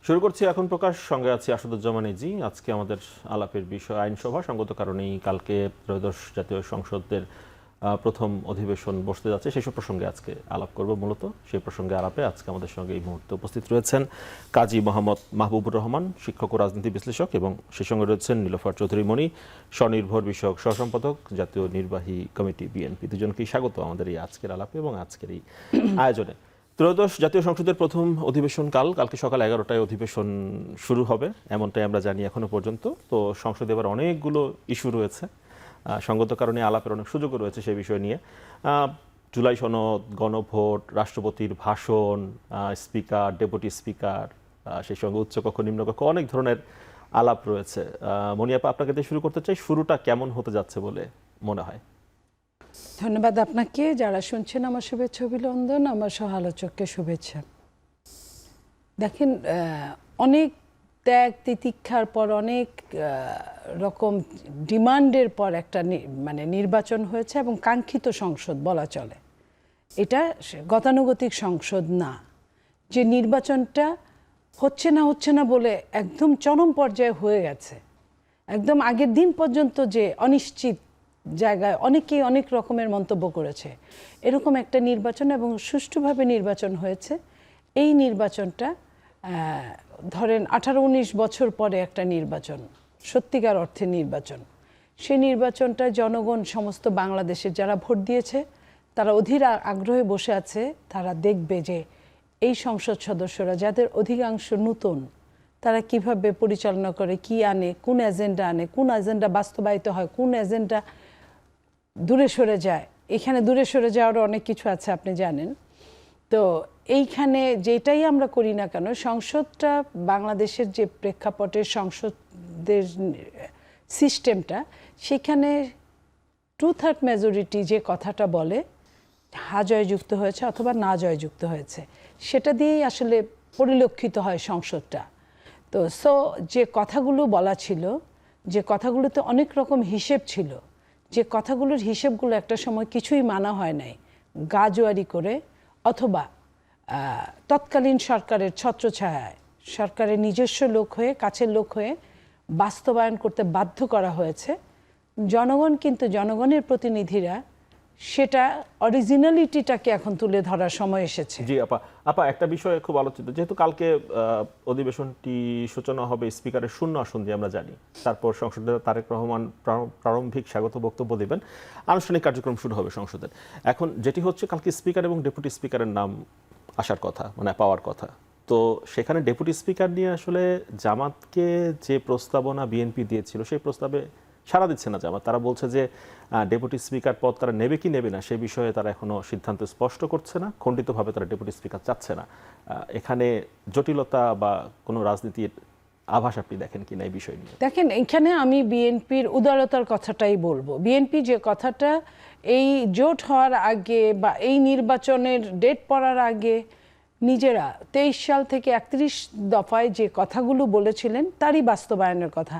শুরু করছি এখন প্রকাশ, সঙ্গে আছি আসাদুজ্জামান এজি। আজকে আমাদের আলাপের বিষয় আইনসভা। সঙ্গত কারণেই কালকে ত্রয়োদশ জাতীয় সংসদের প্রথম অধিবেশন বসতে যাচ্ছে, সেসব প্রসঙ্গে আজকে আলাপ করব। মূলত সেই প্রসঙ্গে আলাপে আজকে আমাদের সঙ্গে এই মুহূর্তে উপস্থিত রয়েছেন কাজী মোহাম্মদ মাহবুবুর রহমান, শিক্ষক ও রাজনীতি বিশ্লেষক, এবং সেই সঙ্গে রয়েছেন নীলোফার চৌধুরী মণি, স্বনির্ভর বিষয়ক সহসম্পাদক, জাতীয় নির্বাহী কমিটি বিএনপি। দুজনকেই স্বাগত আমাদের এই আজকের আলাপে এবং আজকের এই আয়োজনে। ত্রয়োদশ জাতীয় সংসদের প্রথম অধিবেশন কালকে সকাল 11টায় অধিবেশন শুরু হবে, এমনটাই আমরা জানি এখনো পর্যন্ত। তো সংসদে এবার অনেকগুলো ইস্যু রয়েছে, সঙ্গত কারণে আলাপের অনেক সুযোগও রয়েছে সেই বিষয় নিয়ে। জুলাই সনদ, গণভোট, রাষ্ট্রপতির ভাষণ, স্পিকার, ডেপুটি স্পিকার, সেই সঙ্গে উচ্চকক্ষ নিম্নকক্ষ, অনেক ধরনের আলাপ রয়েছে। মনিয়াপা, আপনাকে দিয়ে শুরু করতে চাই। শুরুটা কেমন হতে যাচ্ছে বলে মনে হয়? ধন্যবাদ আপনাকে। যারা শুনছেন আমার শুভেচ্ছা অভিনন্দন, আমার সহ আলোচককে শুভেচ্ছা। দেখেন, অনেক ত্যাগ তিতিক্ষার পর, অনেক রকম ডিমান্ডের পর একটা নির্বাচন হয়েছে এবং কাঙ্ক্ষিত সংসদ বলা চলে। এটা গতানুগতিক সংসদ না, যে নির্বাচনটা হচ্ছে না বলে একদম চরম পর্যায়ে হয়ে গেছে। একদম আগের দিন পর্যন্ত যে অনিশ্চিত জায়গায় অনেকেই অনেক রকমের মন্তব্য করেছে, এরকম একটা নির্বাচন এবং সুষ্ঠুভাবে নির্বাচন হয়েছে। এই নির্বাচনটা ধরেন 18-19 বছর পরে একটা নির্বাচন, সত্যিকার অর্থে নির্বাচন। সেই নির্বাচনটা জনগণ, সমস্ত বাংলাদেশের যারা ভোট দিয়েছে, তারা অধীর আগ্রহে বসে আছে। তারা দেখবে যে এই সংসদ সদস্যরা, যাদের অধিকাংশ নতুন, তারা কিভাবে পরিচালনা করে, কি আনে, কোন এজেন্ডা আনে, কোন এজেন্ডা বাস্তবায়িত হয়, কোন এজেন্ডা দূরে সরে যায়। এখানে দূরে সরে যাওয়ারও অনেক কিছু আছে, আপনি জানেন। তো এইখানে যেটাই আমরা করি না কেন, সংসদটা বাংলাদেশের যে প্রেক্ষাপটের সংসদের সিস্টেমটা, সেখানে 2/3 মেজরিটি যে কথাটা বলে, হা জয়যুক্ত হয়েছে অথবা না জয়যুক্ত হয়েছে, সেটা দিয়েই আসলে পরিলক্ষিত হয় সংসদটা। তো যে কথাগুলো বলা ছিল, যে কথাগুলোতে অনেক রকম হিসেব ছিল, যে কথাগুলোর হিসেবগুলো একটা সময় কিছুই মানা হয় নাই, গাজোয়ারি করে অথবা তৎকালীন সরকারের ছত্রছায়ায়, সরকারের নিজস্ব লোক হয়ে, কাছের লোক হয়ে বাস্তবায়ন করতে বাধ্য করা হয়েছে। জনগণ কিন্তু, জনগণের প্রতিনিধিরা সেটা অরিজিনালিটিটাকে এখন তুলে ধরার সময় এসেছে। জি আপা, একটা বিষয় খুব আলোচিত, যেহেতু কালকে অধিবেশনটি সূচনা হবে স্পিকারের শূন্য আসন দিয়ে, আমরা জানি। তারপর সংসদের তারেক রহমান প্রারম্ভিক স্বাগত বক্তব্য দেবেন, আনুষ্ঠানিক কার্যক্রম শুরু হবে সংসদের। এখন যেটি হচ্ছে, কালকে স্পিকার এবং ডেপুটি স্পিকারের নাম আসার কথা, মানে পাওয়ার কথা। তো সেখানে ডেপুটি স্পিকার নিয়ে আসলে জামাতকে যে প্রস্তাবনা বিএনপি দিয়েছিল, সেই প্রস্তাবে সাড়া দিচ্ছে না জামাত। তারা বলছে যে ডেপুটি স্পিকার পদ তারা নেবে কি নেবে না, সে বিষয়ে তারা এখনো সিদ্ধান্ত স্পষ্ট করছে না। খণ্ডিতভাবে তারা ডেপুটি স্পিকার চাচ্ছে না। এখানে জটিলতা বা কোনো রাজনীতির আভাস আপনি দেখেন কিনা এই বিষয় নিয়ে? দেখেন, এখানে আমি বিএনপির উদারতার কথাটাই বলবো। বিএনপি যে কথাটা এই জোট হওয়ার আগে বা এই নির্বাচনের ডেট পড়ার আগে নিজেরা 23 সাল থেকে 31 দফায় যে কথাগুলো বলেছিলেন, তারই বাস্তবায়নের কথা।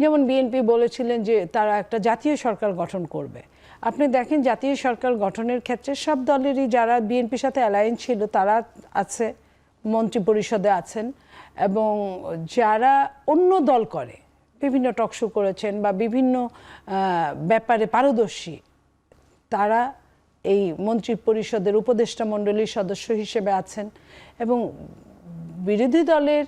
যেমন বিএনপি বলেছিলেন যে তারা একটা জাতীয় সরকার গঠন করবে। আপনি দেখেন, জাতীয় সরকার গঠনের ক্ষেত্রে সব দলেরই, যারা বিএনপির সাথে অ্যালায়েন্স ছিল তারা আছে, মন্ত্রী পরিষদে আছেন, এবং যারা অন্য দল করে, বিভিন্ন টকশো করেছেন বা বিভিন্ন ব্যাপারে পারদর্শী, তারা এই মন্ত্রী পরিষদের উপদেষ্টা মণ্ডলীর সদস্য হিসেবে আছেন। এবং বিরোধী দলের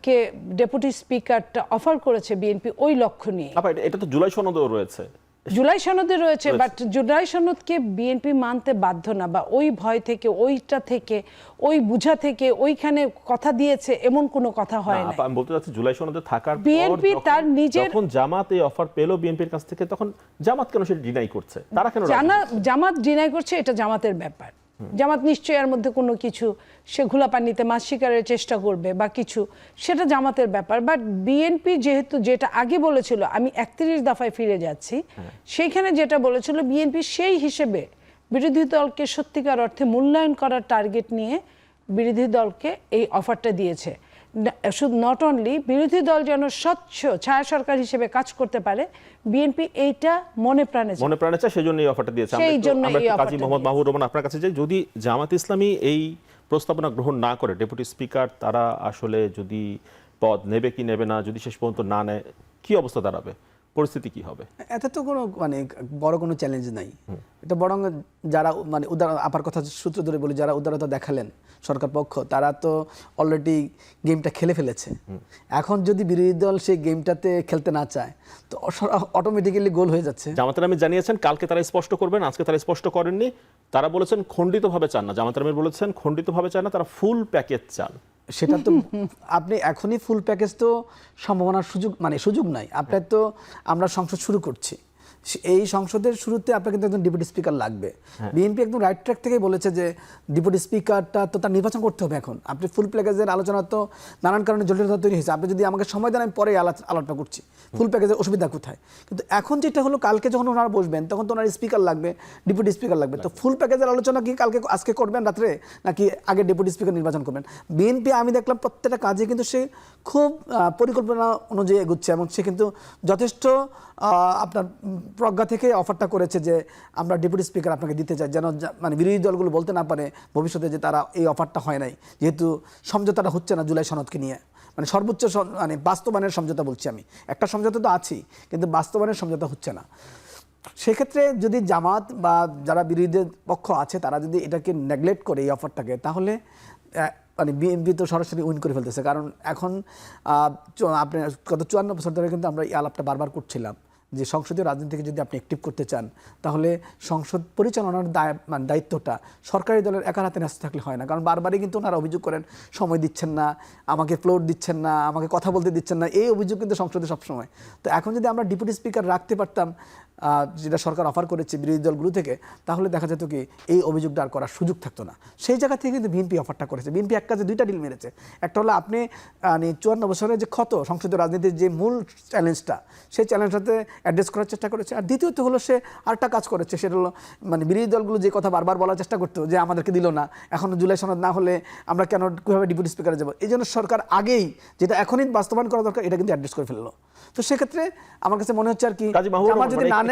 কে ডেপুটি স্পিকারটা অফার করেছে বিএনপি ওই লক্ষ্য নিয়ে। এটা তো জুলাই সনদেও রয়েছে। জুলাই সনদে রয়েছে, বাট জুলাই সনদকে বিএনপি মানতে বাধ্য না, বা ওই ভয় থেকে, ওইটা থেকে, ওই বুঝা থেকে ওইখানে কথা দিয়েছে এমন কোনো কথা হয় না। আমি বলতে চাচ্ছি, জুলাই সনদে থাকার পর বিএনপি তার নিজের, যখন জামাত এই অফার পেল বিএনপির কাছ থেকে, তখন জামাত কেন সেটা ডিনাই করছে? তারা কেন জামাত ডিনাই করছে? এটা জামাতের ব্যাপার। জামাত নিশ্চয়ই এর মধ্যে কোনো কিছু, সে ঘোলা পানিতে মাছ শিকারের চেষ্টা করবে বা কিছু, সেটা জামাতের ব্যাপার। বাট বিএনপি যেহেতু যেটা আগে বলেছিল, আমি 31 দফায় ফিরে যাচ্ছি, সেইখানে যেটা বলেছিল বিএনপি, সেই হিসেবে বিরোধী দলকে সত্যিকার অর্থে মূল্যায়ন করার টার্গেট নিয়ে বিরোধী দলকে এই অফারটা দিয়েছে। শুধু নট অনলি বিরোধী দল যেন স্বচ্ছ ছায়া সরকার হিসেবে কাজ করতে পারে, বিএনপি এইটা মনে প্রাণে চায়, সেজন্য এই অফারটা দিয়েছে। সেই জন্য কাজী মোহাম্মদ মাহবুবুর রহমান, আপনার কাছে যাই। যদি জামাত ইসলামী এই প্রস্তাবনা গ্রহণ না করে ডেপুটি স্পিকার তারা আসলে যদি পদ নেবে কি নেবে না, যদি শেষ পর্যন্ত না নেয়, কি অবস্থা দাঁড়াবে, পরিস্থিতি কি হবে? এতে তো কোনো মানে বড় কোনো চ্যালেঞ্জ নাই। এটা বরং যারা মানে আপার কথা সূত্র ধরে বলি, যারা উদারতা দেখালেন সরকার পক্ষ, তারা তো অলরেডি গেমটা খেলে ফেলেছে। এখন যদি বিরোধী দল সেই গেমটাতে খেলতে না চায় তো অটোমেটিক্যালি গোল হয়ে যাচ্ছে। জামাতের আমির জানিয়েছেন কালকে তারা স্পষ্ট করবেন, আজকে তারা স্পষ্ট করেননি। তারা বলেছেন খণ্ডিতভাবে চান না, জামাতের আমির বলেছেন খণ্ডিতভাবে চান না, তারা ফুল প্যাকেজ চান। সেটা তো আপনি এখনই ফুল প্যাকেজ তো সম্ভাবনার সুযোগ নাই। আপনার তো আমরা সংসদ শুরু করছি, এই সংসদের শুরুতে আপনার কিন্তু একজন ডেপুটি স্পিকার লাগবে। বিএনপি একদম রাইট ট্র্যাক থেকেই বলেছে যে ডেপুটি স্পিকারটা তো তার নির্বাচন করতে হবে। এখন আপনি ফুল প্যাকেজের আলোচনা তো নানান কারণে জটিলতা তৈরি হয়েছে। আপনি যদি আমাকে সময় দেন আমি পরে আলোচনা করছি ফুল প্যাকেজের অসুবিধা কোথায়। কিন্তু এখন যেটা হলো, কালকে যখন ওনারা বসবেন তখন তো ওনার স্পিকার লাগবে, ডেপুটি স্পিকার লাগবে। তো ফুল প্যাকেজের আলোচনা কি আজকে করবেন রাত্রে, নাকি আগে ডেপুটি স্পিকার নির্বাচন করবেন? বিএনপি আমি দেখলাম প্রত্যেকটা কাজে কিন্তু সে খুব পরিকল্পনা অনুযায়ী এগুচ্ছে, এবং সে কিন্তু যথেষ্ট আপনার প্রজ্ঞা থেকে অফারটা করেছে যে আমরা ডেপুটি স্পিকার আপনাকে দিতে চাই, যেন মানে বিরোধী দলগুলো বলতে না পারে ভবিষ্যতে যে তারা এই অফারটা হয় নাই, যেহেতু সমঝোতাটা হচ্ছে না জুলাই সনদকে নিয়ে। মানে সর্বোচ্চ মানে বাস্তবায়নের সমঝোতা বলছি আমি, একটা সমঝোতা তো আছেই কিন্তু বাস্তবায়নের সমঝোতা হচ্ছে না। সেক্ষেত্রে যদি জামাত বা যারা বিরোধী পক্ষ আছে তারা যদি এটাকে নেগলেক্ট করে এই অফারটাকে, তাহলে মানে বিএনপি তো সরাসরি উইন করে ফেলতেছে। কারণ এখন আপনি গত 54 বছর ধরে কিন্তু আমরা এই আলাপটা বারবার করছিলাম যে সংসদীয় রাজনীতিকে যদি আপনি অ্যাক্টিভ করতে চান তাহলে সংসদ পরিচালনার দায়িত্বটা সরকারি দলের একার হাতে ন্যস্ত থাকলে হয় না। কারণ বারবারই কিন্তু ওনারা অভিযোগ করেন সময় দিচ্ছেন না, আমাকে ফ্লোর দিচ্ছেন না, আমাকে কথা বলতে দিচ্ছেন না, এই অভিযোগ কিন্তু সংসদে সবসময়। তো এখন যদি আমরা ডেপুটি স্পিকার রাখতে পারতাম, যেটা সরকার অফার করেছে বিরোধী দলগুলো থেকে, তাহলে দেখা যেত কি এই অভিযোগটা আর করার সুযোগ থাকতো না। সেই জায়গা থেকে কিন্তু বিএনপি অফারটা করেছে। বিএনপি এক কাজে দুইটা ডিল মেরেছে। একটা হলো আপনি 54 বছরের যে ক্ষত সংসদীয় রাজনীতির যে মূল চ্যালেঞ্জটা, সেই চ্যালেঞ্জটাতে অ্যাড্রেস করার চেষ্টা করেছে। আর দ্বিতীয়ত হলো সে আরেকটা কাজ করেছে, সেটা হলো মানে বিরোধী দলগুলো যে কথা বারবার বলার চেষ্টা করতো যে আমাদেরকে দিল না, এখন জুলাই সনদ না হলে আমরা কেন কীভাবে ডেপুটি স্পিকারে যাবো, এই জন্য সরকার আগেই যেটা এখনই বাস্তবায়ন করা দরকার এটা কিন্তু অ্যাড্রেস করে ফেললো। তো সেক্ষেত্রে আমার কাছে মনে হচ্ছে আর কি জামাত যদি না নেয়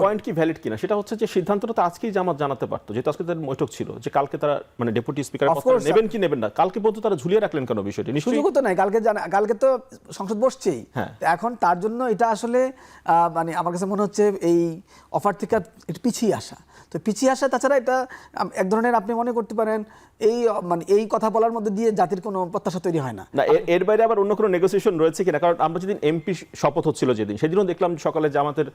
পয়েন্ট কি ভ্যালিড কিনা সেটা হচ্ছে যে সিদ্ধান্তটা তো আজকেই জামাত জানাতে পারতো, যেহেতু আজকে তাদের বৈঠক ছিল, যে কালকে তারা মানে ডেপুটি স্পিকার নেবেন কি নেবেন না, কালকে পর্যন্ত তারা ঝুলিয়ে রাখলেন কেন বিষয়টি? সুযোগও তো নাই, কালকে তো সংসদ বসছেই। এখন তার জন্য এটা আসলে মানে আমার কাছে মনে হচ্ছে এই অফার থেকে একটু পিছিয়ে আসা। তো পিছিয়ে আসা, তাছাড়া এটা এক ধরনের আপনি মনে করতে পারেন এই কথা বলার মধ্যে দিয়ে জাতির কোনো প্রত্যাশা তৈরি হয় না। এর বাইরে আবার অন্য কোনো নেগোসিয়েশন রয়েছে কিনা? কারণ আমরা যেদিন এমপি শপথ হচ্ছিল সেদিনও দেখলাম সকালে জামাতের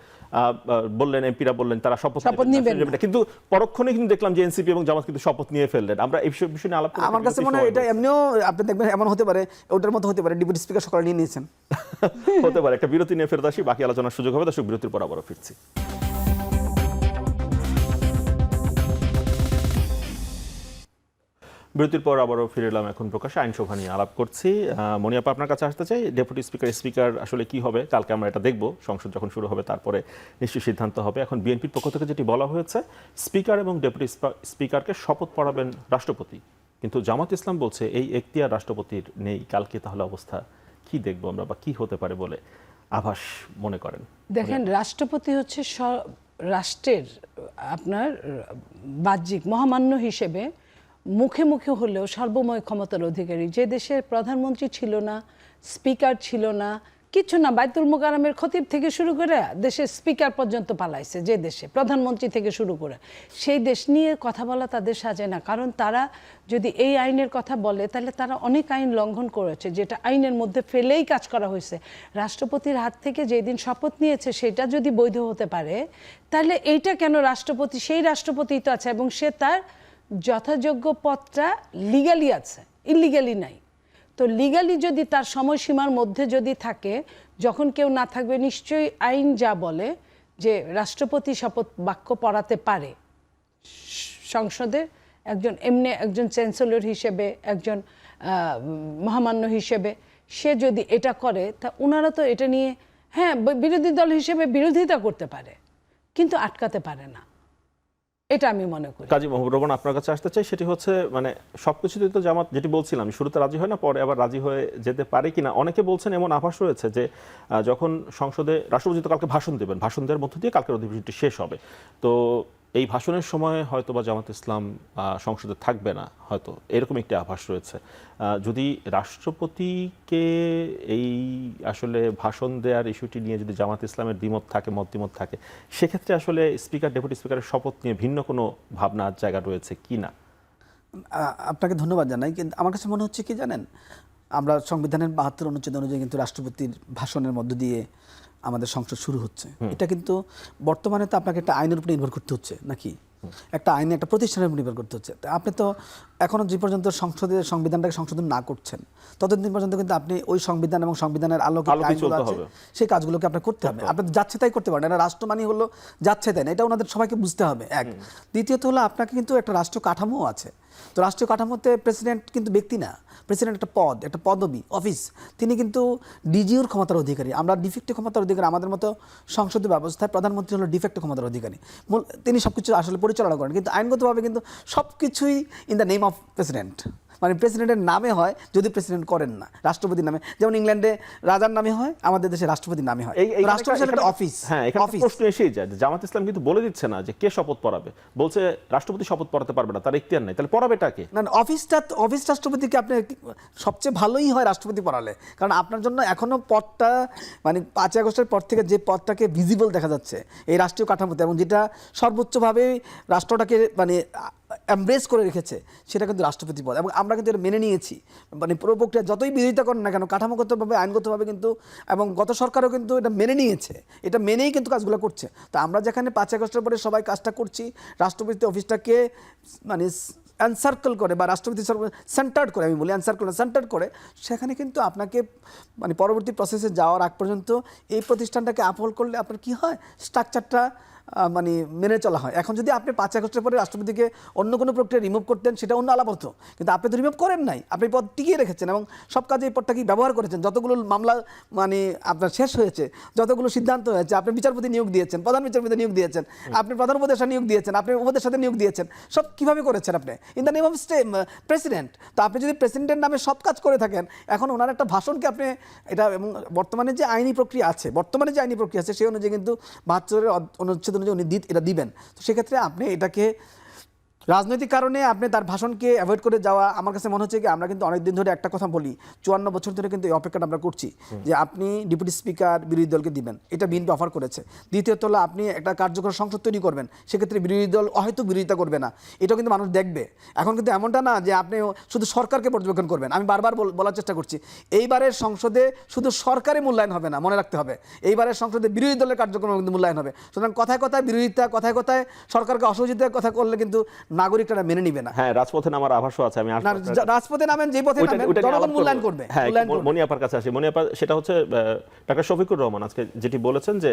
বললেন, এমপিরা বললেন তারা শপথ নেবেন, কিন্তু পরক্ষণে কিন্তু দেখলাম যে এনসিপি এবং জামাত কিন্তু শপথ নিয়ে ফেললেন। আমরা এই বিষয় নিয়ে আলাপ, আমার কাছে মনে হয় এটা এমনিও আপনি দেখবেন এমন হতে পারে, ওটার মতো হতে পারে ডেপুটি স্পিকার সকালে নিয়ে নিয়েছেন। হতে পারে। একটা বিরতি নিয়ে ফেরত আসি, বাকি আলোচনার সুযোগ হবে। দর্শক, বিরতির পর আবারও ফিরছি। বিরতির পর আবারও ফিরে এলাম। এখন প্রকাশ্যে আইনসভা নিয়ে আলাপ করছি। মনিয়াপা, আপনার কাছে আসতে চাই, ডেপুটি স্পিকার আসলে কি হবে কালকে আমরা এটা দেখব, সংসদ যখন শুরু হবে তারপরে নিশ্চয়ই সিদ্ধান্ত হবে। এখন বিএনপির পক্ষ থেকে যেটি বলা হয়েছে, স্পিকার এবং ডেপুটি স্পিকারকে শপথ পড়াবেন রাষ্ট্রপতি, কিন্তু জামাত ইসলাম বলছে এই এখতিয়ার রাষ্ট্রপতির নেই। কালকে তাহলে অবস্থা কি দেখবো আমরা, বা কি হতে পারে বলে আভাস মনে করেন? দেখেন, রাষ্ট্রপতি হচ্ছে রাষ্ট্রের আপনার বাহ্যিক মহামান্য হিসেবে মুখে মুখে হলেও সর্বময় ক্ষমতার অধিকারী। যে দেশের প্রধানমন্ত্রী ছিল না, স্পিকার ছিল না, কিছু না, বাইতুল মুকাররমের খতিব থেকে শুরু করে দেশের স্পিকার পর্যন্ত পালাইছে, যে দেশে প্রধানমন্ত্রী থেকে শুরু করে, সেই দেশ নিয়ে কথা বলা তাদের সাজে না। কারণ তারা যদি এই আইনের কথা বলে তাহলে তারা অনেক আইন লঙ্ঘন করেছে, যেটা আইনের মধ্যে ফেলেই কাজ করা হয়েছে। রাষ্ট্রপতির হাত থেকে যেদিন শপথ নিয়েছে সেটা যদি বৈধ হতে পারে, তাহলে এইটা কেন রাষ্ট্রপতি, সেই রাষ্ট্রপতিই তো আছে এবং সে তার যথাযোগ্য পদটা লিগালি আছে, ইলিগালি নাই। তো লিগালি যদি তার সময়সীমার মধ্যে যদি থাকে, যখন কেউ না থাকবে, নিশ্চয়ই আইন যা বলে যে রাষ্ট্রপতি শপথ বাক্য পড়াতে পারে সংসদে একজন চ্যান্সেলর হিসেবে, একজন মহামান্য হিসেবে, সে যদি এটা করে, তা ওনারা তো এটা নিয়ে বিরোধী দল হিসেবে বিরোধিতা করতে পারে, কিন্তু আটকাতে পারে না, এটা আমি মনে করি। কাজী মাহবুব রহমান, আপনার কাছে আসতে চাই, সেটি হচ্ছে মানে সবকিছুতে তো জামাত, যেটি বলছিলাম, শুরুতে রাজি হয় না, পরে আবার রাজি হয়ে যেতে পারে কিনা। অনেকে বলছেন, এমন আভাস রয়েছে যে যখন সংসদে রাষ্ট্রপতি তো কালকে ভাষণ দেবেন, ভাষণ দেওয়ার মধ্য দিয়ে কালকের অধিবেশনটি শেষ হবে, তো এই ভাষণের সময় হয়তো বা জামাত ইসলাম সংসদে থাকবে না, হয়তো এরকম একটি আভাস রয়েছে। যদি রাষ্ট্রপতিকে এই আসলে ভাষণ দেওয়ার ইস্যুটি নিয়ে যদি জামাত ইসলামের দ্বিমত থাকে, সেক্ষেত্রে আসলে স্পিকার, ডেপুটি স্পিকারের শপথ নিয়ে ভিন্ন কোনো ভাবনার জায়গা রয়েছে কি না? আপনাকে ধন্যবাদ জানাই, কিন্তু আমার কাছে মনে হচ্ছে কি জানেন, আমরা সংবিধানের 72 অনুচ্ছেদ অনুযায়ী কিন্তু রাষ্ট্রপতির ভাষণের মধ্য দিয়ে আমাদের সংসদ শুরু হচ্ছে। এটা কিন্তু বর্তমানে তো আপনাকে একটা আইনের উপর নির্ভর করতে হচ্ছে নাকি, একটা আইনে একটা প্রতিষ্ঠানের উপর নির্ভর করতে হচ্ছে। আপনি তো এখনো যে পর্যন্ত সংসদের সংবিধানটাকে সংশোধন না করছেন ততদিন পর্যন্ত কিন্তু আপনি ওই সংবিধান এবং সংবিধানের আলোকে সেই কাজগুলোকে আপনার করতে হবে। আপনি যাচ্ছে তাই করতে পারেন, এটা রাষ্ট্র মানি হলো যাচ্ছে তাই না, এটা ওনাদের সবাইকে বুঝতে হবে। এক, দ্বিতীয়ত হলো আপনাকে কিন্তু একটা রাষ্ট্র কাঠামো আছে। তো রাষ্ট্রীয় কাঠামোতে প্রেসিডেন্ট কিন্তু ব্যক্তি না, প্রেসিডেন্ট একটা পদ, একটা পদবি, অফিস। তিনি কিন্তু ডিজিওর ক্ষমতার অধিকারী, আমরা ডিফেক্টিভ ক্ষমতার অধিকারী। আমাদের মতো সংসদীয় ব্যবস্থায় প্রধানমন্ত্রী হলো ডিফেক্টিভ ক্ষমতার অধিকারী, তিনি সবকিছু আসলে পরিচালনা করেন, কিন্তু আইনগতভাবে কিন্তু সবকিছুই in the name of president, মানে প্রেসিডেন্টের নামে হয় যদি প্রেসিডেন্ট করেন না, রাষ্ট্রপতির নামে। যেমন ইংল্যান্ডে রাজার নামে হয়, আমাদের দেশে রাষ্ট্রপতির নামে হয়। রাষ্ট্রপতি একটা অফিস। হ্যাঁ, এখানে প্রশ্ন এসেই যায়, জামাত ইসলাম কিন্তু বলে দিচ্ছে না যে কে শপথ পড়াবে, বলছে রাষ্ট্রপতি শপথ পড়াতে পারবে না, তার ইখতিয়ার নেই, তাহলে পড়াবেটা কে? না, অফিস রাষ্ট্রপতিকে আপনি সবচেয়ে ভালোই হয় রাষ্ট্রপতি পড়ালে, কারণ আপনার জন্য এখনো পদটা, মানে 5 আগস্টের পর থেকে যে পদটাকে ভিজিবল দেখা যাচ্ছে এই রাষ্ট্রীয় কাঠামোতে, এবং যেটা সর্বোচ্চভাবে রাষ্ট্রটাকে মানে এমব্রেস করে রেখেছে, সেটা কিন্তু রাষ্ট্রপতি পদ। এবং আমরা কিন্তু এটা মেনে নিয়েছি, মানে পুরো প্রক্রিয়া যতই বিরোধিতা করেন না কেন, কাঠামোগতভাবে আইনগতভাবে কিন্তু, এবং গত সরকারও কিন্তু এটা মেনে নিয়েছে, এটা মেনেই কিন্তু কাজগুলো করছে। তো আমরা যেখানে 5 আগস্টের পরে সবাই কাজটা করছি, রাষ্ট্রপতি অফিসটাকে মানে এনসার্কেল করে বা রাষ্ট্রপতি সেন্টার্ড করে, আমি বলি এনসার্কেল সেন্টার্ড করে, সেখানে কিন্তু আপনাকে মানে পরবর্তী প্রসেসে যাওয়ার আগ পর্যন্ত এই প্রতিষ্ঠানটাকে আপহোল্ড করলে আপনার কি হয়, স্ট্রাকচারটা মানে মেনে চলা হয়। এখন যদি আপনি 5 আগস্টের পরে রাষ্ট্রপতিকে অন্য কোনো প্রক্রিয়া রিমুভ করতেন, সেটা অন্য আলাপ হতো, কিন্তু আপনি তো রিমুভ করেন নাই, আপনি পদ টিকিয়ে রেখেছেন এবং সব কাজে এই পদটাকে ব্যবহার করেছেন। যতগুলো মামলা মানে আপনার শেষ হয়েছে, যতগুলো সিদ্ধান্ত হয়েছে, আপনি বিচারপতি নিয়োগ দিয়েছেন, প্রধান বিচারপতি নিয়োগ দিয়েছেন, আপনি প্রধান উপদেষ্টা নিয়োগ দিয়েছেন, আপনি উপদেষ্টাতে নিয়োগ দিয়েছেন, সব কীভাবে করেছেন আপনি? In the name of president. তো আপনি যদি প্রেসিডেন্টের নামে সব কাজ করে থাকেন, এখন ওনার একটা ভাষণকে আপনি এটা, এবং বর্তমানে যে আইনি প্রক্রিয়া আছে সেই অনুযায়ী কিন্তু 72 অনুচ্ছেদ অনুযায়ী উনি এটা দিবেন। তো সেক্ষেত্রে আপনি এটাকে রাজনৈতিক কারণে আপনি তার ভাষণকে অ্যাভয়েড করে যাওয়া, আমার কাছে মনে হচ্ছে কি, আমরা কিন্তু অনেক দিন ধরে একটা কথা বলি, 54 বছর ধরে কিন্তু এই অপেক্ষাটা আমরা করছি যে আপনি ডেপুটি স্পিকার বিরোধী দলকে দিবেন, এটা বিএনপি অফার করেছে। দ্বিতীয়ত হলো আপনি একটা কার্যকর সংসদ তৈরি করবেন, সেক্ষেত্রে বিরোধী দল হয়তো বিরোধিতা করবে না, এটাও কিন্তু মানুষ দেখবে। এখন কিন্তু এমনটা না যে আপনি শুধু সরকারকে পর্যবেক্ষণ করবেন। আমি বারবার বলার চেষ্টা করছি, এইবারের সংসদে শুধু সরকারি মূল্যায়ন হবে না, মনে রাখতে হবে, এইবারের সংসদে বিরোধী দলের কার্যক্রম কিন্তু মূল্যায়ন হবে। সুতরাং কথায় কথায় বিরোধিতা, কথায় কথায় সরকারকে অসহযোগিতার কথা করলে কিন্তু নাগরিকরা মেনে নিবে না। হ্যাঁ, রাজপথে নামার আভাসও আছে। আমি রাজপথে নামেন, যে পথে নামেন জনগণ মূল্যায়ন করবে। হ্যাঁ, মনি আপার কাছে আসি। মনি আপা, সেটা হচ্ছে ডাক্তার শফিকুর রহমান আজকে যেটি বলেছেন যে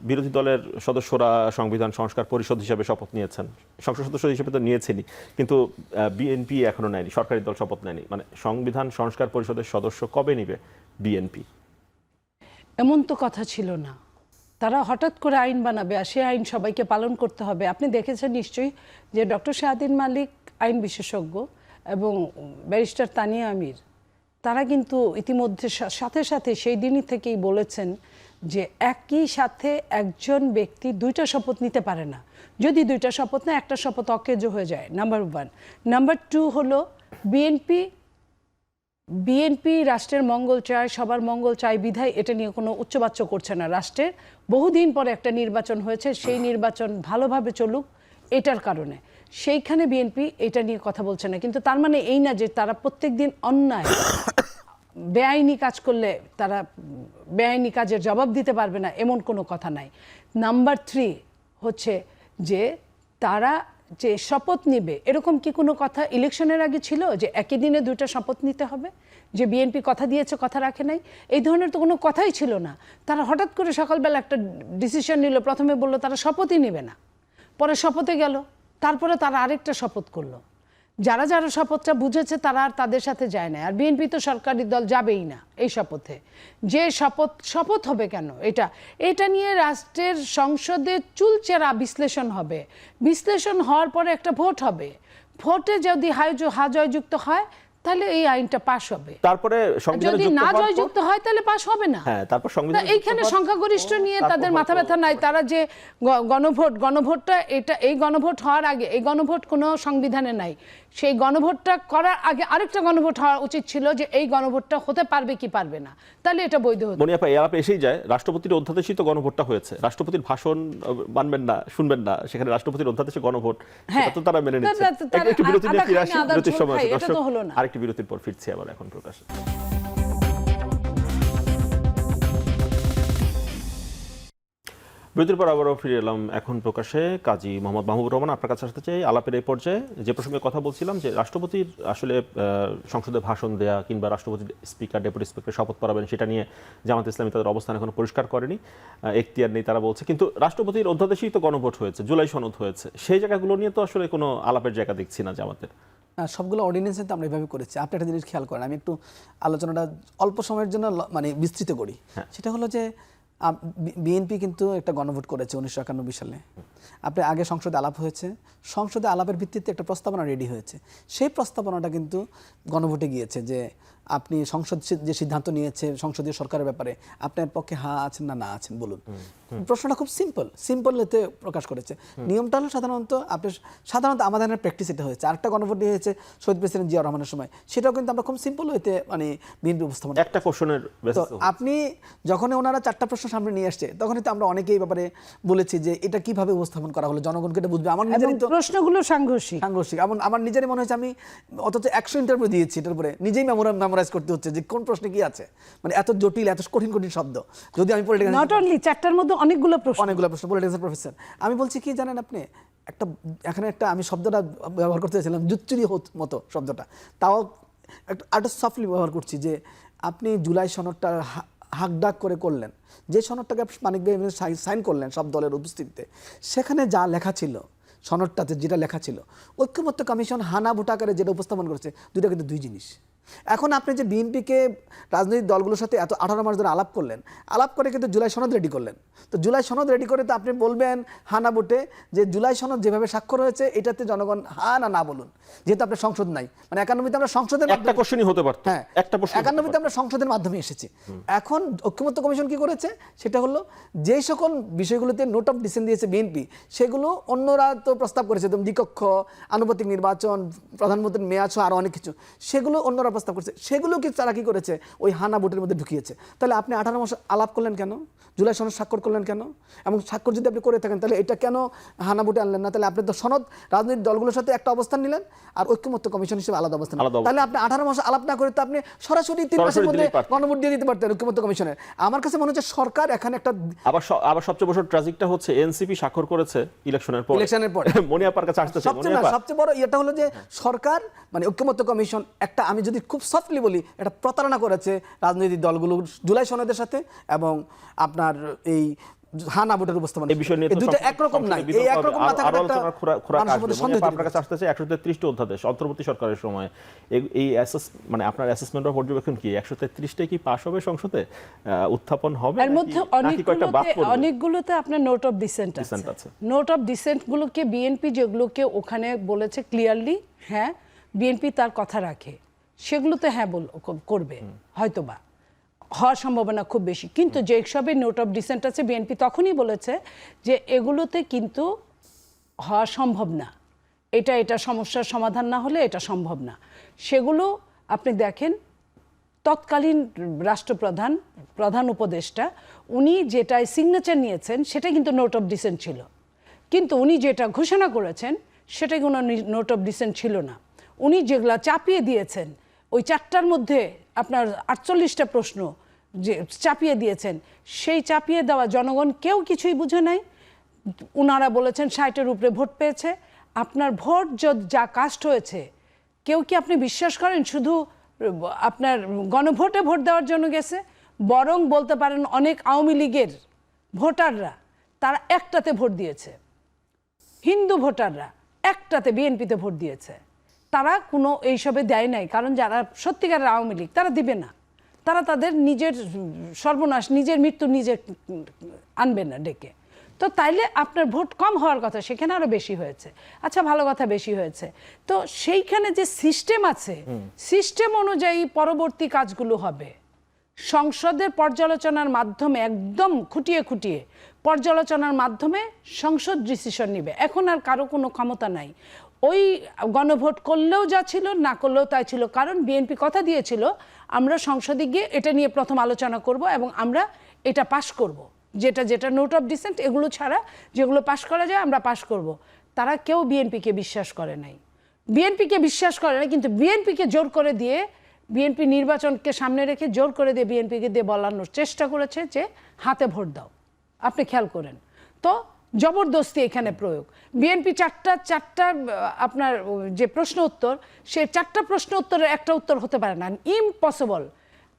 বিরোধী দলের সদস্যরা সংবিধান সংস্কার পরিষদ হিসেবে শপথ নিয়েছেন, সংসদ সদস্য হিসেবে তো নিয়েছেনই, কিন্তু বিএনপি এখনো নেয়নি, সরকারি দল শপথ নেয়নি। মানে সংবিধান সংস্কার পরিষদের সদস্য কবে নিবে বিএনপি? এমন তো কথা ছিল না, তারা হঠাৎ করে আইন বানাবে আর সে আইন সবাইকে পালন করতে হবে। আপনি দেখেছেন নিশ্চয়ই যে ডক্টর শাহদিন মালিক আইন বিশেষজ্ঞ এবং ব্যারিস্টার তানিয়া আমির, তারা কিন্তু ইতিমধ্যে সাথে সাথে সেই দিনই থেকেই বলেছেন যে একই সাথে একজন ব্যক্তি 2টা শপথ নিতে পারে না। যদি 2টা শপথ না, একটা শপথ অকেজো হয়ে যায়, নাম্বার 1। নাম্বার 2 হলো বিএনপি রাষ্ট্রের মঙ্গল চায়, সবার মঙ্গল চায় বিধায় এটা নিয়ে কোনো উচ্চবাচ্য করছে না। রাষ্ট্রের বহুদিন পরে একটা নির্বাচন হয়েছে, সেই নির্বাচন ভালোভাবে চলুক এটার কারণে সেইখানে বিএনপি এটা নিয়ে কথা বলছে না। কিন্তু তার মানে এই না যে তারা প্রত্যেক দিন অন্যায় বেআইনি কাজ করলে তারা বেআইনি কাজের জবাব দিতে পারবে না, এমন কোনো কথা নাই। নাম্বার 3 হচ্ছে যে তারা যে শপথ নেবে, এরকম কি কোনো কথা ইলেকশনের আগে ছিল যে একই দিনে 2টা শপথ নিতে হবে? যে বিএনপি কথা দিয়েছে, কথা রাখে নাই, এই ধরনের তো কোনো কথাই ছিল না। তারা হঠাৎ করে সকালবেলা একটা ডিসিশন নিল, প্রথমে বললো তারা শপথই নেবে না, পরে শপথে গেল, তারপরে তারা আরেকটা শপথ করলো। যারা যারা শপথটা বুঝেছে তারা আর তাদের সাথে যায় না। আর বিএনপি তো সরকারি দল যাবেই না এই শপথে। যে শপথ হবে কেন, এটা নিয়ে রাষ্ট্রের সংসদে চুলচেরা বিশ্লেষণ হবে, বিশ্লেষণ হওয়ার পরে একটা ভোট হবে, ভোটে যদি হা জয়যুক্ত হয় তাহলে এই আইনটা পাশ হবে। তারপরে সংবিধানে যদি যুক্ত না হওয়ার পর- জয়যুক্ত হয় তাহলে পাশ হবে না। হ্যাঁ, তারপর তা সংবিধানে এইখানে সংখ্যাগরিষ্ঠ নিয়ে তাদের মাথা ব্যথা নাই। তারা যে গণভোটটা এই গণভোট হওয়ার আগে, এই গণভোট কোনো সংবিধানে নাই, সেই গণভোটটা করার আগে আরেকটা গণভোট হওয়া উচিত ছিল যে এই গণভোটটা হতে পারবে কি পারবে না, তাহলে এটা বৈধ হতো। মনিয়াপা এই আলাপে এসেই যায়, রাষ্ট্রপতির অধ্যাদেশই তো গণভোটটা হয়েছে, রাষ্ট্রপতির ভাষণ মানবেন না, শুনবেন না, সেখানে রাষ্ট্রপতির অধ্যাদেশে গণভোট, সেটা তো তারা মেনে নিচ্ছে। একটু বিরতি নিয়ে ফিরে আসি, বিরতির সময় আছে দর্শক, আরেকটি বিরতির পর ফিরছি আবার এখন প্রকাশে। বিরতির পর আবারও ফিরে এলাম এখন প্রকাশে। কাজী মোহাম্মদ মাহবুবুর রহমান, আপনার কাছে আসতে চাই আলাপের এই পর্যায়ে যে প্রসঙ্গে কথা বলছিলাম, যে রাষ্ট্রপতির আসলে সংসদে ভাষণ দেয়া কিংবা রাষ্ট্রপতির স্পিকার ডেপুটি স্পিকার শপথ পড়াবেন সেটা নিয়ে জামাত ইসলামী তাদের অবস্থান এখনো পরিষ্কার করেনি, এখতিয়ার নেই তারা বলছে। কিন্তু রাষ্ট্রপতির অধ্যাদেশেই তো গণভোট হয়েছে, জুলাই সনদ হয়েছে, সেই জায়গাগুলো নিয়ে তো আসলে কোনো আলাপের জায়গা দেখছি না জামাতের। সবগুলো অর্ডিন্যান্সে তো আমরা এভাবে করেছি। আপনি একটা জিনিস খেয়াল করেন, আমি একটু আলোচনাটা অল্প সময়ের জন্য মানে বিস্তৃত করি। সেটা হলো যে বিএনপি কিন্তু একটা গণভোট করেছে 1991 সালে। আপনি আগে সংসদে আলাপ হয়েছে, সংসদে আলাপের ভিত্তিতে একটা প্রস্তাবনা রেডি হয়েছে, সেই প্রস্তাবনাটা কিন্তু গণভোটে গিয়েছে যে আপনি সংসদ যে সিদ্ধান্ত নিয়েছে সংসদীয় সরকারের ব্যাপারে আপনার পক্ষে হ্যাঁ আছেন না আছেন বলুন। প্রশ্নটা খুব সিম্পল এতে প্রকাশ করেছে। নিয়মটা হলো সাধারণত আমাদের প্র্যাকটিস এটা হয়েছে। আরেকটা গণভোট হয়েছে শহীদ প্রেসিডেন্ট জিয়া রহমানের সময়, সেটাও কিন্তু আমরা খুব সিম্পল হইতে মানে বিএনপি উপস্থাপন একটা কোশ্চেনের তো আপনি যখন ওনারা 4টা প্রশ্ন সামনে নিয়ে আসছে তখনই তো আমরা অনেকেই এই ব্যাপারে বলেছি যে এটা কিভাবে উপস্থাপন করা হলো, জনগণকে এটা বুঝবে। আমার নিজেরই তো প্রশ্নগুলো সাংঘর্ষিক, আমার নিজেরই মনে হচ্ছে আমি অথচ 100 ইন্টারভিউ দিয়েছি, এটার উপরে নিজেই মেমোরাইজ করতে হচ্ছে যে কোন প্রশ্নে কি আছে, মানে এত জটিল এত কঠিন শব্দ। যদি আমি পলিটিক্যাল নট অনলি 4টার মধ্যে অনেকগুলো প্রশ্ন পলিটিক্যাল প্রফেসর, আমি বলছি কি জানেন আপনি, এখানে একটা আমি শব্দটা ব্যবহার করতে চাইছিলাম জুচ্চুরি মতো শব্দটা, তাও একটা সফটলি ব্যবহার করছি যে আপনি জুলাই সনদটা হাকডাক করে করলেন, যে সনদটাকে মানিক ভাই সাইন করলেন সব দলের উপস্থিতিতে, সেখানে যা লেখা ছিল সনদটাতে যেটা লেখা ছিল, ঐক্যমত্য কমিশন হানা ভোটাকারে যেটা উপস্থাপন করেছে, দুইটা কিন্তু দুই জিনিস। এখন আপনি যে বিএনপিকে রাজনৈতিক দলগুলোর সাথে এত 18 মাস ধরে আলাপ করলেন, আলাপ করে কিন্তু জুলাই সনদ রেডি করলেন। তো জুলাই সনদ রেডি করে তো আপনি বলবেন হানা ভোটে যে জুলাই সনদ যেভাবে স্বাক্ষর হয়েছে এটাতে জনগণ হা না বলুন, যেহেতু আপনার সংসদ নাই। মানে 91-তে আমরা সংসদের একটা কোশ্চেনই হতে পারত, হ্যাঁ একটা প্রশ্ন 91-তে আমরা সংসদের মাধ্যমে এসেছি। এখন ঐক্যমত্য কমিশন কি করেছে, সেটা হলো যেই সকল বিষয়গুলোতে নোট অফ ডিসেন্ট দিয়েছে বিএনপি, সেগুলো অন্যরা তো প্রস্তাব করেছে, যেমন দ্বিকক্ষ, আনুপাতিক নির্বাচন, প্রধানমন্ত্রীর মেয়াদ সহ আরও অনেক কিছু, সেগুলো অন্যরা প্রস্তাব করেছে, সেগুলো কি তারা কি করেছে ওই হানা ভোটের মধ্যে ঢুকিয়েছে। তাহলে আপনি 18 মাস আলাপ করলেন কেন, জুলাই সনদ স্বাক্ষর করলেন কেন, এবং স্বাক্ষর যদি আপনি করে থাকেন তাহলে এটা কেন হানা ভোটে আনলেন না? তাহলে আপনি তো সনদ রাজনৈতিক দলগুলোর সাথে একটা অবস্থান নিলেন আর ঐক্যমত্য কমিশন হিসেবে আলাদা অবস্থান। তাহলে আপনি 18 মাস আলাপ না করে তো আপনি সরাসরি 3 মাসের মধ্যে গণভোট দিয়ে দিতে পারতেন ঐক্যমত্য কমিশনের। আমার কাছে মনে হচ্ছে সরকার এখানে একটা আবার সবচেয়ে বড় ট্র্যাজিকটা হচ্ছে এনসিপি স্বাক্ষর করেছে ইলেকশনের পর। মনিয়াপার কাছে আসতে চাই, সবচেয়ে বড় এটা হলো যে সরকার মানে ঐক্যমত্য কমিশন একটা, আমি যদি খুব সফটলি বলি, এটা প্রতারণা করেছে রাজনৈতিক দলগুলো জুলাই সনদের সাথে এবং আপনার এই হানা ভোটের উপস্থাপন। এই বিষয় নিয়ে দুটো একরকম নাই, এই একরকম না থাকাটা আপনার কাছে আসতে চাই 133টি অধ্যাদেশ অন্তর্বর্তী সরকারের সময় এই মানে আপনার অ্যাসেসমেন্ট বা পর্যবেক্ষণ কি 133টাই কি পাস হবে সংসদে, উত্থাপন হবে, এর মধ্যে অনেকগুলোতে আপনার নোট অফ ডিসেন্ট আছে। নোট অফ ডিসেন্ট গুলোকে বিএনপি যেগুলোকে ওখানে বলেছে ক্লিয়ারলি হ্যাঁ বিএনপি তার কথা রাখে, সেগুলোতে হ্যাঁ করবে, হয়তোবা হওয়ার সম্ভাবনা খুব বেশি। কিন্তু যে সবের নোট অফ ডিসেন্ট আছে বিএনপি তখনই বলেছে যে এগুলোতে কিন্তু হওয়া সম্ভব না, এটা সমস্যার সমাধান না হলে এটা সম্ভব না। সেগুলো আপনি দেখেন তৎকালীন প্রধান উপদেষ্টা উনি যেটায় সিগনেচার নিয়েছেন সেটা কিন্তু নোট অফ ডিসেন্ট ছিল, কিন্তু উনি যেটা ঘোষণা করেছেন সেটা কোনো নোট অফ ডিসেন্ট ছিল না। উনি যেগুলা চাপিয়ে দিয়েছেন ওই 4টার মধ্যে আপনার 48টা প্রশ্ন যে চাপিয়ে দিয়েছেন, সেই চাপিয়ে দেওয়া জনগণ কেউ কিছুই বুঝে নাই। ওনারা বলেছেন 60-এর উপরে ভোট পেয়েছে। আপনার ভোট যা কাস্ট হয়েছে, কেউ কি আপনি বিশ্বাস করেন শুধু আপনার গণভোটে ভোট দেওয়ার জন্য গেছে? বরং বলতে পারেন অনেক আওয়ামী লীগের ভোটাররা তারা একটাতে ভোট দিয়েছে, হিন্দু ভোটাররা একটাতে বিএনপিতে ভোট দিয়েছে। তারা কোনো এইসবে দেয় নাই, কারণ যারা সত্যিকারের আওয়ামী লীগ তারা দিবে না, তারা তাদের নিজের সর্বনাশ নিজের মৃত্যু নিজে আনবে না ডেকে। তো তাইলে আপনার ভোট কম হওয়ার কথা, সেখানে আরো বেশি হয়েছে। আচ্ছা, ভালো কথা, বেশি হয়েছে। তো সেইখানে যে সিস্টেম আছে, সিস্টেম অনুযায়ী পরবর্তী কাজগুলো হবে। সংসদের পর্যালোচনার মাধ্যমে, একদম খুঁটিয়ে খুঁটিয়ে পর্যালোচনার মাধ্যমে সংসদ ডিসিশন নেবে। এখন আর কারো কোনো ক্ষমতা নাই। ওই গণভোট করলেও যা ছিল, না করলেও তাই ছিল। কারণ বিএনপি কথা দিয়েছিল, আমরা সংসদে গিয়ে এটা নিয়ে প্রথম আলোচনা করব এবং আমরা এটা পাশ করব, যেটা যেটা নোট অফ ডিসেন্ট এগুলো ছাড়া যেগুলো পাশ করা যায় আমরা পাশ করব। তারা কেউ বিএনপিকে বিশ্বাস করে নাই, বিএনপিকে বিশ্বাস করে না। কিন্তু বিএনপিকে জোর করে দিয়ে, বিএনপি নির্বাচনকে সামনে রেখে জোর করে দিয়ে বিএনপিকে দিয়ে বলানোর চেষ্টা করেছে যে হাতে ভোট দাও। আপনি খেয়াল করেন তো, জবরদস্তি এখানে প্রয়োগ। বিএনপি চারটা আপনার যে প্রশ্ন উত্তর, সে চারটা প্রশ্ন উত্তরের একটা উত্তর হতে পারে না, ইম্পসিবল।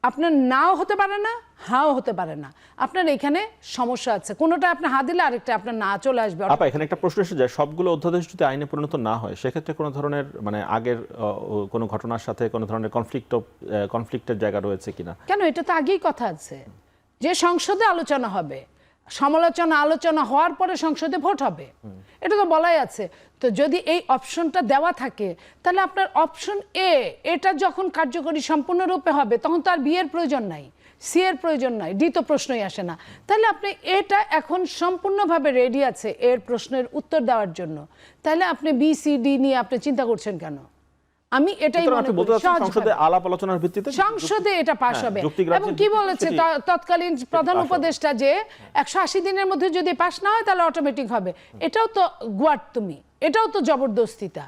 আপনার নাও হতে পারে না, হাও হতে পারে না। আপনার এখানে সমস্যা আছে, কোনোটা আপনি হা দিলে আরেকটা আপনার না চলে আসবে। আপা, এখানে একটা প্রশ্ন এসে যায়, সবগুলো অধ্যাদেশ যদি আইনে পরিণত না হয়, সেক্ষেত্রে কোনো ধরনের মানে আগের কোনো ঘটনার সাথে কোনো ধরনের কনফ্লিক্টের জায়গা রয়েছে কিনা? কেন, এটা তো আগেই কথা আছে যে সংসদে আলোচনা হবে, আলোচনা হওয়ার পরে সংসদে ভোট হবে, এটা তো বলাই আছে। তো যদি এই অপশনটা দেওয়া থাকে, তাহলে আপনার অপশন এ, এটা যখন কার্যকরী সম্পূর্ণরূপে হবে, তখন তো আর বি এর প্রয়োজন নাই, সি এর প্রয়োজন নাই, ডি তো প্রশ্নই আসে না। তাহলে আপনি এটা এখন সম্পূর্ণভাবে রেডি আছে এর প্রশ্নের উত্তর দেওয়ার জন্য। তাহলে আপনি বি সি ডি নিয়ে আপনি চিন্তা করছেন কেন? আমি এটাই মনে করি সংসদে আলাপ আলোচনার ভিত্তিতে সংসদে এটা পাস হবে। এবং কি বলেছে তৎকালীন প্রধান উপদেষ্টা যে 180 দিনের মধ্যে যদি পাস না হয় তাহলে অটোমেটিক হবে। এটাও তো গুয়ার্তুমি, এটাও তো জবরদস্তিতা।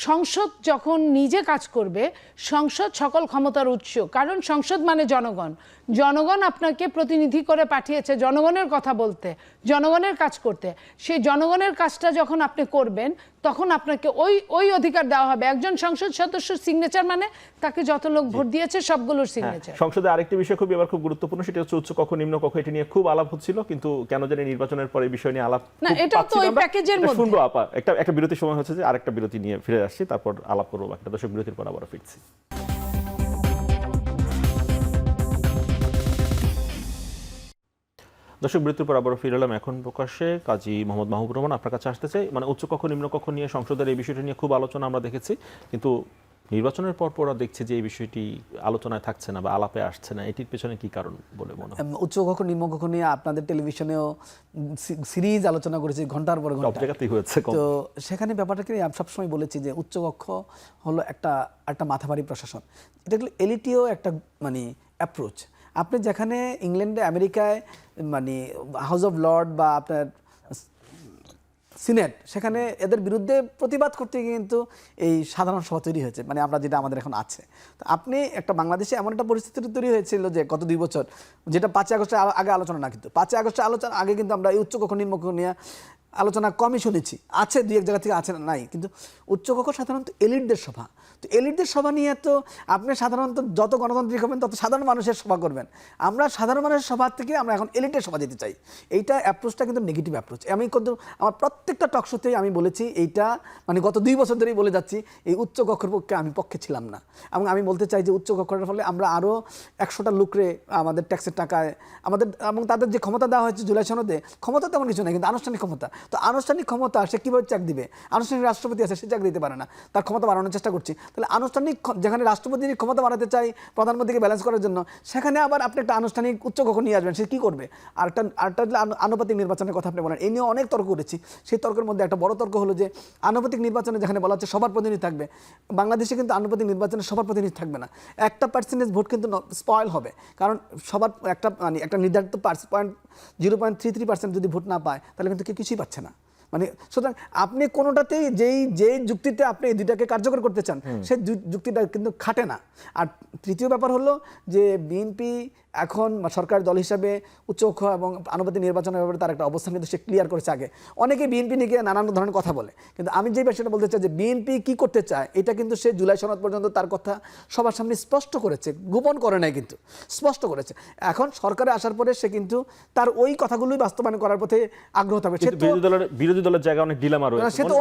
সংসদ যখন নিজে কাজ করবে, সংসদ সকল ক্ষমতার উৎস, কারণ সংসদ মানে জনগণ। জনগণ আপনাকে প্রতিনিধি করে পাঠিয়েছে জনগণের কথা বলতে, জনগণের কাজ করতে। সেই জনগণের কাজটা যখন আপনি করবেন, তখন আপনাকে ওই অধিকার দেওয়া হবে। একজন সংসদ সদস্যের সিগনেচার মানে তাকে যত লোক ভোট দিয়েছে সবগুলোর সিগনেচার। সংসদে আরেকটি বিষয় খুব গুরুত্বপূর্ণ, সেটা হচ্ছে উচ্চ কক্ষ নিম্ন কক্ষ, এটি নিয়ে খুব আলাপ হচ্ছিল, কিন্তু কেন জানি নির্বাচনের পরে এই বিষয় নিয়ে আলাপ না, এটা তো ওই প্যাকেজের মধ্যে। শুনবো আপা, একটা বিরতির সময় হচ্ছে, যে আরেকটা বিরতি নিয়ে ফিরে আসছি, তারপর আলাপ করবো। একটা দর্শক বিরতির পর আবার ফিরছি। দর্শক বিরতির পর আবারও ফিরে এলাম। এখন প্রকাশ্যে কাজী মোহাম্মদ মাহবুবুর রহমান, আপনার কাছে আসতে চাই। মানে উচ্চ কক্ষ নিম্ন কক্ষ নিয়ে সংসদের এই বিষয়টি নিয়ে খুব আলোচনা আমরা দেখেছি, কিন্তু নির্বাচনের পর দেখছি যে এই বিষয়টি আলোচনায় থাকছে না বা আলাপে আসছে না। এটির পেছনে কি কারণ বলে মনে হয়? উচ্চ কক্ষ নিম্ন কক্ষ নিয়ে আপনাদের টেলিভিশনেও সিরিজ আলোচনা করেছি, ঘন্টার পর ঘন্টা, সব জায়গাতেই হয়েছে। তো সেখানে ব্যাপারটাকে আমি সবসময় বলেছি যে উচ্চ কক্ষ হলো একটা মাথাভারী প্রশাসন। এটা হলো এলিটিও একটা মানে অ্যাপ্রোচ। আপনি যেখানে ইংল্যান্ডে, আমেরিকায় মানে হাউস অফ লর্ড বা আপনার সিনেট, সেখানে এদের বিরুদ্ধে প্রতিবাদ করতে গিয়ে কিন্তু এই সাধারণ সভা তৈরি হয়েছে, মানে আমরা যেটা আমাদের এখন আছে। তো আপনি একটা বাংলাদেশে এমন একটা পরিস্থিতি তৈরি হয়েছিল যে গত 2 বছর, যেটা 5 আগস্টের আগে আলোচনা না, কিন্তু 5 আগস্টের আলোচনা আগে কিন্তু আমরা এই উচ্চকক্ষ নিম্নকক্ষ নিয়ে আলোচনা কমই শুনেছি। আছে 2-1 জায়গা থেকে, আছে নাই, কিন্তু উচ্চকক্ষ সাধারণত এলিটদের সভা। তো এলিটদের সভা নিয়ে তো আপনি সাধারণত যত গণতান্ত্রিক হবেন তত সাধারণ মানুষের সভা করবেন। আমরা সাধারণ মানুষের সভা থেকে আমরা এখন এলিটের সভা যেতে চাই। এইটা অ্যাপ্রোচটা কিন্তু নেগেটিভ অ্যাপ্রোচ। আমি কিন্তু আমার প্রত্যেকটা টক শোতেই আমি বলেছি, এইটা মানে গত 2 বছর ধরেই বলে যাচ্ছি, এই উচ্চকক্ষের পক্ষে আমি পক্ষে ছিলাম না। এবং আমি বলতে চাই যে উচ্চকক্ষের ফলে আমরা আরও 100টা লোকরে আমাদের ট্যাক্সের টাকায় আমাদের, এবং তাদের যে ক্ষমতা দেওয়া হয়েছে জুলাই সনদে, ক্ষমতা তেমন কিছু নেই, কিন্তু আনুষ্ঠানিক ক্ষমতা। তো আনুষ্ঠানিক ক্ষমতা সে কীভাবে চেক দিবে? আনুষ্ঠানিক রাষ্ট্রপতি আছে, সে চেক দিতে পারে না, তার ক্ষমতা বাড়ানোর চেষ্টা করছি। তাহলে আনুষ্ঠানিক, যেখানে রাষ্ট্রপতির ক্ষমতা বাড়াতে চাই প্রধানমন্ত্রীকে ব্যালেন্স করার জন্য, সেখানে আবার আপনি একটা আনুষ্ঠানিক উচ্চকক্ষ নিয়ে আসবেন, সে কী করবে? আরেকটা আনুপাতিক নির্বাচনের কথা আপনি বলেন, এই নিয়ে অনেক তর্ক করেছি। সেই তর্কের মধ্যে একটা বড় তর্ক হলো যে আনুপাতিক নির্বাচনে যেখানে বলা হচ্ছে সবার প্রতিনিধি থাকবে, বাংলাদেশে কিন্তু আনুপাতিক নির্বাচনে সবার প্রতিনিধি থাকবে না। একটা পার্সেন্টেজ ভোট কিন্তু স্পয়েল হবে, কারণ সবার একটা নির্ধারিত 0.33% যদি ভোট না পায়, তাহলে কিন্তু কেউ কিছুই পাচ্ছে না। মানে সুতরাং আপনি কোনোটাতেই যে যুক্তিতে আপনি এই দুইটাকে কার্যকর করতে চান, সেই যুক্তিটা কিন্তু খাটে না। আর তৃতীয় ব্যাপার হলো যে বিএনপি এখন সরকারি দল হিসাবে উচ্চকক্ষ এবং আনুপাতিক নির্বাচনের ব্যাপারে তার একটা অবস্থান কিন্তু সে ক্লিয়ার করেছে আগে। অনেকে বিএনপি নিয়ে নানান ধরনের কথা বলে, কিন্তু আমি যে বিষয়টা বলতে চাই যে বিএনপি কি করতে চায়, এটা কিন্তু সে জুলাই সনদ পর্যন্ত তার কথা সবার সামনে স্পষ্ট করেছে, গোপন করে নাই, কিন্তু স্পষ্ট করেছে। এখন সরকারে আসার পরে সে কিন্তু তার ওই কথাগুলোই বাস্তবায়ন করার পথে আগ্রহ থাকবে। বিরোধী দলের জায়গায় অনেক ডিলেমা রয়েছে, সে তো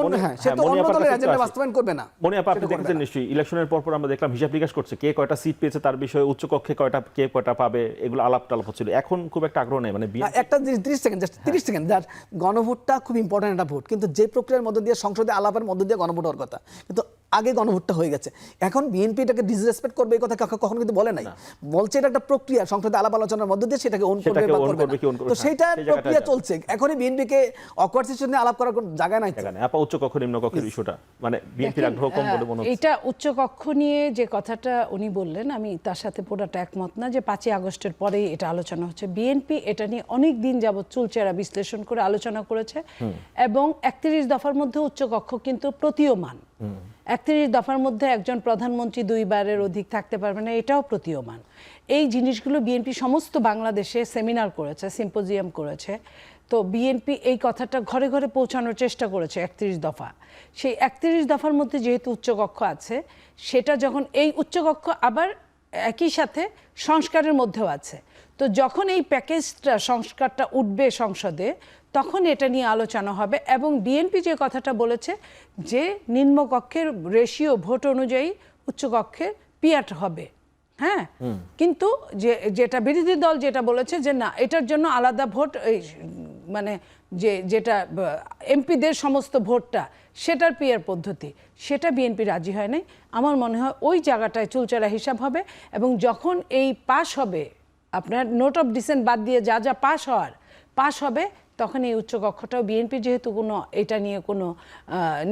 অন্য দলের এজেন্ডা বাস্তবায়ন করবে না। মনে আপা, আপনি দেখেছেন নিশ্চয়ই ইলেকশনের পর আমরা দেখলাম হিসাব নিকাশ করছে কে কয়টা সিট পেয়েছে তার বিষয়ে, উচ্চকক্ষে কে কয়টা পাবে, হবে, এগুলো আলাপ টালাপ হচ্ছিল, এখন খুব একটা আগ্রহ নেই, মানে একটা 30 সেকেন্ড, জাস্ট 30 সেকেন্ড, দ্যাট গণভোটটা খুব ইম্পর্টেন্ট একটা ভোট, কিন্তু যে প্রক্রিয়ার মধ্য দিয়ে সংসদে আলাপের মধ্য দিয়ে গণভোট হওয়ার কথা, কিন্তু আগে গণভোটটা হয়ে গেছে। এখন বিএনপি এটাকে ডিসরেসপেক্ট করবে এই কথা কখনো কিন্তু বলে নাই, বলছে এটা একটা প্রক্রিয়া, সংসদে আলাপ আলোচনার মধ্য দিয়ে সেটাকে ওন করবে বা করবে না। তো সেইটা প্রক্রিয়া চলছে, এখনই বিএনপিকে অকওয়ার্ড সিচুয়েশনে আলাপ করার কোনো জায়গা নাই। আপা উচ্চ কক্ষ নিম্ন কক্ষের ইস্যুটা মানে বিএনপির আগ্রহ কম বলে মনে হচ্ছে। এটা উচ্চ কক্ষ নিয়ে যে কথাটা উনি বললেন, আমি তার সাথে পুরোটা একমত না যে 5ই আগস্টের পরেই এটা আলোচনা হচ্ছে। বিএনপি এটা নিয়ে অনেক দিন যাবত চুলচেরা বিশ্লেষণ করে আলোচনা করেছে, এবং 31 দফার মধ্যে উচ্চ কক্ষ কিন্তু প্রতীয়মান। 31 দফার মধ্যে একজন প্রধানমন্ত্রী 2 বারের অধিক থাকতে পারবে না, এটাও প্রতীয়মান। এই জিনিসগুলো বিএনপি সমস্ত বাংলাদেশে সেমিনার করেছে, সিম্পোজিয়াম করেছে। তো বিএনপি এই কথাটা ঘরে ঘরে পৌঁছানোর চেষ্টা করেছে 31 দফা। সেই 31 দফার মধ্যে যেহেতু উচ্চকক্ষ আছে, সেটা যখন এই উচ্চকক্ষ আবার একই সাথে সংস্কারের মধ্যেও আছে, তো যখন এই প্যাকেজটা সংস্কারটা উঠবে সংসদে, তখন এটা নিয়ে আলোচনা হবে। এবং বিএনপি যে কথাটা বলেছে যে নিম্নকক্ষের রেশিও ভোট অনুযায়ী উচ্চকক্ষের পিয়াট হবে, হ্যাঁ, কিন্তু যেটা বিরোধী দল যেটা বলেছে যে না, এটার জন্য আলাদা ভোট, মানে যেটা এমপিদের সমস্ত ভোটটা সেটার পিয়ার পদ্ধতি, সেটা বিএনপি রাজি হয় নাই। আমার মনে হয় ওই জায়গাটায় চুলচেরা হিসাব হবে, এবং যখন এই পাস হবে, আপনার নোট অফ ডিসেন্ট বাদ দিয়ে যা যা পাস হবে, তখন এই উচ্চকক্ষটাও বিএনপি যেহেতু কোনো এটা নিয়ে কোনো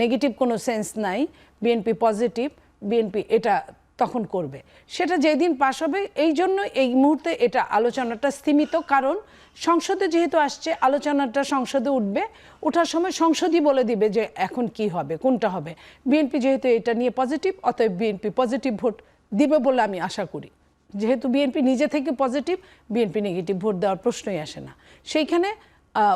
নেগেটিভ কোনো সেন্স নাই, বিএনপি পজিটিভ, বিএনপি এটা তখন করবে। সেটা যেদিন পাস হবে, এই জন্য এই মুহূর্তে এটা আলোচনাটা স্থিমিত, কারণ সংসদে যেহেতু আসছে, আলোচনাটা সংসদে উঠবে, ওঠার সময় সংসদই বলে দিবে যে এখন কি হবে, কোনটা হবে। বিএনপি যেহেতু এটা নিয়ে পজিটিভ, অতএব বিএনপি পজিটিভ ভোট দিবে বলে আমি আশা করি। যেহেতু বিএনপি নিজে থেকে পজিটিভ, বিএনপি নেগেটিভ ভোট দেওয়ার প্রশ্নই আসে না। সেইখানে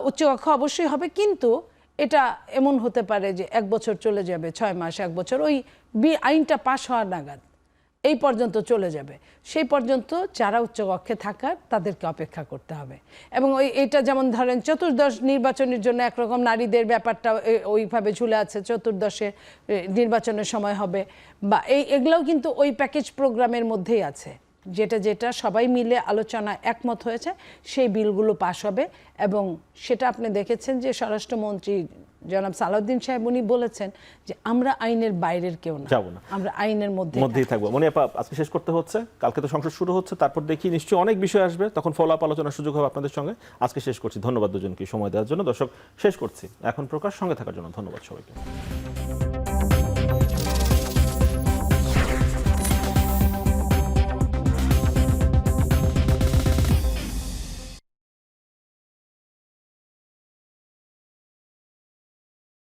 উচ্চকক্ষ অবশ্যই হবে, কিন্তু এটা এমন হতে পারে যে 1 বছর চলে যাবে, 6 মাস, 1 বছর, ওই আইনটা পাশ হওয়ার নাগাদ এই পর্যন্ত চলে যাবে। সেই পর্যন্ত যারা উচ্চকক্ষে থাকার তাদেরকে অপেক্ষা করতে হবে। এবং এইটা যেমন ধরেন চতুর্দশ নির্বাচনের জন্য একরকম নারীদের ব্যাপারটা ওইভাবে ঝুলে আছে, চতুর্দশে নির্বাচনের সময় হবে, বা এগুলোও কিন্তু ওই প্যাকেজ প্রোগ্রামের মধ্যেই আছে, যেটা সবাই মিলে আলোচনা একমত হয়েছে, সেই বিলগুলো পাস হবে। এবং সেটা আপনি দেখেছেন যে স্বরাষ্ট্রমন্ত্রী জনাব সালাউদ্দিন সাহেব উনি বলেছেন যে আমরা আইনের বাইরের কেউ না, আমরা আইনের মধ্যেই থাকবো। মনে আপা আজকে শেষ করতে হচ্ছে, কালকে তো সংসদ শুরু হচ্ছে, তারপর দেখি নিশ্চয়ই অনেক বিষয় আসবে, তখন ফলো আপ আলোচনার সুযোগ হবে আপনাদের সঙ্গে। আজকে শেষ করছি, ধন্যবাদ দুজনকে সময় দেওয়ার জন্য। দর্শক শেষ করছি এখন প্রকাশ, সঙ্গে থাকার জন্য ধন্যবাদ সবাইকে।